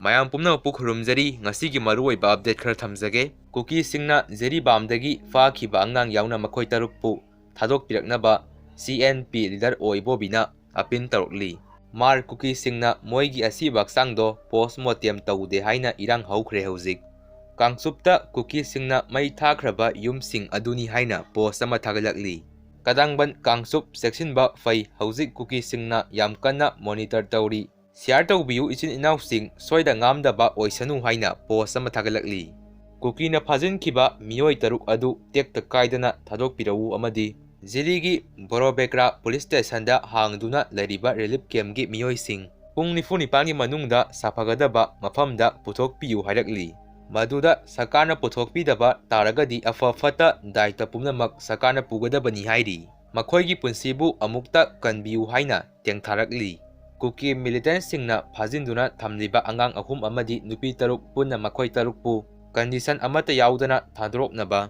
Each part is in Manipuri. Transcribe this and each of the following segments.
ꯃꯌꯥꯝ ꯄꯨꯝꯅꯃꯛꯄꯨ ꯈꯨꯔꯨꯝꯖꯔꯤ ꯉꯁꯤꯒꯤ ꯃꯔꯨꯑꯣꯏꯕ ꯑꯞꯗꯦꯠ ꯈꯔ ꯊꯝꯖꯒꯦ ꯀꯨꯀꯤꯁꯤꯡꯅ ꯖꯦꯔꯤꯕꯥꯝꯗꯒꯤ ꯐꯥꯈꯤꯕ ꯑꯉꯥꯡ ꯌꯥꯎꯅ ꯃꯈꯣꯏ ꯇꯔꯨꯛꯄꯨ ꯊꯥꯗꯣꯛꯄꯤꯔꯛꯅꯕ CNP ꯂꯤꯗꯔ ꯑꯣꯏꯕꯣꯕꯤꯅ ꯑꯄꯤꯜ ꯇꯧꯔꯛꯂꯤ ꯃꯥꯔ ꯀꯨꯀꯤꯁꯤꯡꯅ ꯃꯣꯏꯒꯤ ꯑꯁꯤꯕ ꯍꯛꯆꯥꯡꯗꯣ ꯄꯣꯁꯃꯣꯔꯇꯦꯝ ꯇꯧꯗꯦ ꯍꯥꯏꯅ ꯏꯔꯥꯡ ꯍꯧꯈ꯭ꯔꯦ ꯍꯧꯖꯤꯛ ꯀꯥꯡꯆꯨꯞꯇ ꯀꯨꯀꯤꯁꯤꯡꯅ ꯃꯩ ꯊꯥꯈ꯭ꯔꯕ ꯌꯨꯝꯁꯤꯡ ꯑꯗꯨꯅꯤ ꯍꯥꯏꯅ ꯄꯣꯁ ꯑꯃ ꯊꯥꯒꯠꯂꯛꯂꯤ ꯀꯗꯥꯡꯕꯟ ꯀꯥꯡꯆꯨꯞ ꯆꯦꯛꯁꯤꯟꯕ ꯐꯩ ꯍꯧꯖꯤꯛ ꯀꯨꯀꯤꯁꯤꯡꯅ ꯌꯥꯝ ꯀꯟꯅ ꯃꯣꯅꯤꯇꯔ ꯇꯧꯔꯤ ꯁꯤꯌꯥꯔ ꯇꯧꯕꯤꯌꯨ ꯏꯆꯤꯟ ꯏꯅꯥꯎꯁꯤꯡ ꯁꯣꯏꯗ ꯉꯥꯝꯗꯕ ꯑꯣꯏꯁꯅꯨ ꯍꯥꯏꯅ ꯄꯣꯁ ꯑꯃ ꯊꯥꯒꯠꯂꯛꯂꯤ ꯀꯨꯀꯤꯅ ꯐꯥꯖꯤꯟꯈꯤꯕ ꯃꯤꯑꯣꯏ ꯇꯔꯨꯛ ꯑꯗꯨ ꯇꯦꯛꯇ ꯀꯥꯏꯗꯅ ꯊꯥꯗꯣꯛꯄꯤꯔꯛꯎ ꯑꯃꯗꯤ ꯖꯤꯔꯤꯒꯤ ꯕꯣꯔꯣꯕꯦꯀ꯭ꯔꯥ ꯄꯨꯂꯤꯁ ꯁ꯭ꯇꯦꯁꯟꯗ ꯍꯥꯡꯗꯨꯅ ꯂꯩꯔꯤꯕ ꯔꯤꯂꯤꯐ ꯀꯦꯝꯞꯒꯤ ꯃꯤꯑꯣꯏꯁꯤꯡ ꯄꯨꯡ 24ꯒꯤ ꯃꯅꯨꯡꯗ ꯁꯥꯐꯒꯗꯕ ꯃꯐꯝꯗ ꯄꯨꯊꯣꯛꯄꯤꯌꯨ ꯍꯥꯏꯔꯛꯂꯤ ꯃꯗꯨꯗ ꯁꯔꯀꯥꯔꯅ ꯄꯨꯊꯣꯛꯄꯤꯗꯕ ꯇꯥꯔꯒꯗꯤ ꯑꯐ ꯐꯠꯇ ꯗꯥꯏꯇ ꯄꯨꯝꯅꯃꯛ ꯁꯔꯀꯥꯔꯅ ꯄꯨꯒꯗꯕꯅꯤ ꯍꯥꯏꯔꯤ ꯃꯈꯣꯏꯒꯤ ꯄꯨꯟꯁꯤꯕꯨ ꯑꯃꯨꯛꯇ ꯀꯟꯕꯤꯌꯨ ꯍꯥꯏꯅ ꯇꯦꯡꯊꯥꯔꯛꯂꯤ ꯀꯨꯀꯤ ꯃꯤꯂꯤꯇꯦꯟꯠꯁꯤꯡꯅ ꯐꯥꯖꯤꯟꯗꯨꯅ ꯊꯝꯂꯤꯕ ꯑꯉꯥꯡ 3 ꯑꯃꯗꯤ ꯅꯨꯄꯤ 3 ꯄꯨꯟꯅ ꯃꯈꯣꯏ ꯇꯔꯨꯛꯄꯨ ꯀꯟꯗꯤꯁꯟ ꯑꯃꯠꯇ ꯌꯥꯎꯗꯅ ꯊꯥꯗꯣꯔꯛꯅꯕ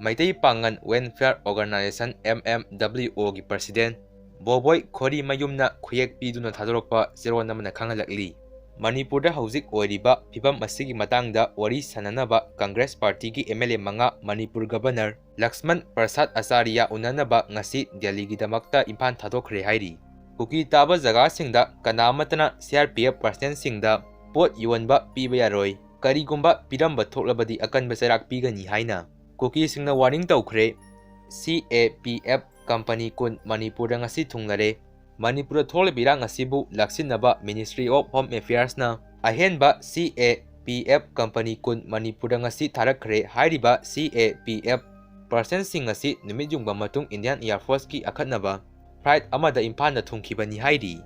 ꯃꯩꯇꯩ ꯄꯥꯡꯒꯟ ꯋꯦꯜꯐꯤꯌꯔ ꯑꯣꯔꯒꯅꯥꯏꯖꯦꯁꯟ MMWOꯒꯤ ꯄ꯭ꯔꯁꯤꯗꯦꯟꯠ ꯕꯣꯕꯣꯏ ꯈꯣꯔꯤꯃꯌꯨꯝꯅ ꯈꯨꯌꯦꯛ ꯄꯤꯗꯨꯅ ꯊꯥꯗꯣꯔꯛꯄ ꯆꯦꯔꯣꯜ ꯑꯃꯅ ꯈꯪꯍꯜꯂꯛꯂꯤ ꯃꯅꯤꯄꯨꯔꯗ ꯍꯧꯖꯤꯛ ꯑꯣꯏꯔꯤꯕ ꯐꯤꯚꯝ ꯑꯁꯤꯒꯤ ꯃꯇꯥꯡꯗ ꯋꯥꯔꯤ ꯁꯥꯅꯅꯕ ꯀꯪꯒ꯭ꯔꯦꯁ ꯄꯥꯔꯇꯤꯒꯤ MLA 5 ꯃꯅꯤꯄꯨꯔ ꯒꯕꯔꯅꯔ ꯂꯛꯁꯃꯟ ꯄ꯭ꯔꯁꯥꯗ ꯑꯆꯥꯔꯤꯌꯥ ꯎꯅꯅꯕ ꯉꯁꯤ ꯗꯦꯜꯂꯤꯒꯤꯗꯃꯛꯇ ꯏꯝꯐꯥꯜ ꯊꯥꯗꯣꯛꯈ꯭ꯔꯦ ꯍꯥꯏꯔꯤ ꯀꯨꯀꯤ ꯇꯥꯕ ꯖꯒꯥꯁꯤꯡꯗ ꯀꯅꯥ ꯑꯃꯠꯇꯅ CRPF ꯄꯔꯁꯅꯦꯜꯁꯤꯡꯗ ꯄꯣꯠ ꯌꯣꯟꯕ ꯄꯤꯕ ꯌꯥꯔꯣꯏ ꯀꯔꯤꯒꯨꯝꯕ ꯄꯤꯔꯝꯕ ꯊꯣꯛꯂꯕꯗꯤ ꯑꯀꯟꯕ ꯆꯩꯔꯥꯛ ꯄꯤꯒꯅꯤ ꯍꯥꯏꯅ ꯀꯨꯀꯤꯁꯤꯡꯅ ꯋꯥꯔꯅꯤꯡ ꯇꯧꯈ꯭ꯔꯦ CAPF ꯀꯝꯄꯅꯤ 10 ꯃꯅꯤꯄꯨꯔꯗ ꯉꯁꯤ ꯊꯨꯡꯂꯔꯦ ꯃꯅꯤꯄꯨꯔꯗ ꯊꯣꯛꯂꯤꯕ ꯏꯔꯥꯡ ꯑꯁꯤꯕꯨ ꯂꯥꯛꯁꯤꯟꯅꯕ ꯃꯤꯅꯤꯁꯇ꯭ꯔꯤ ꯑꯣꯐ ꯍꯣꯝ ꯑꯦꯐꯤꯌꯔꯁꯅ ꯑꯍꯦꯟꯕ CAPF ꯀꯝꯄꯅꯤ 10 ꯃꯅꯤꯄꯨꯔꯗ ꯉꯁꯤ ꯊꯥꯔꯛꯈ꯭ꯔꯦ ꯍꯥꯏꯔꯤꯕ CAPF ꯄꯔꯁꯟꯁꯤꯡ ꯑꯁꯤ ꯅꯨꯃꯤꯠ ꯌꯨꯡꯕ ꯃꯇꯨꯡ ꯏꯟꯗꯤꯌꯟ ꯑꯦꯌꯔ ꯐꯣꯔꯁꯀꯤ ꯑꯈꯟꯅꯕ ꯐ꯭ꯂꯥꯏꯠ ꯑꯃꯗ ꯏꯝꯐꯥꯜꯗ ꯊꯨꯡꯈꯤꯕꯅꯤ ꯍꯥꯏꯔꯤ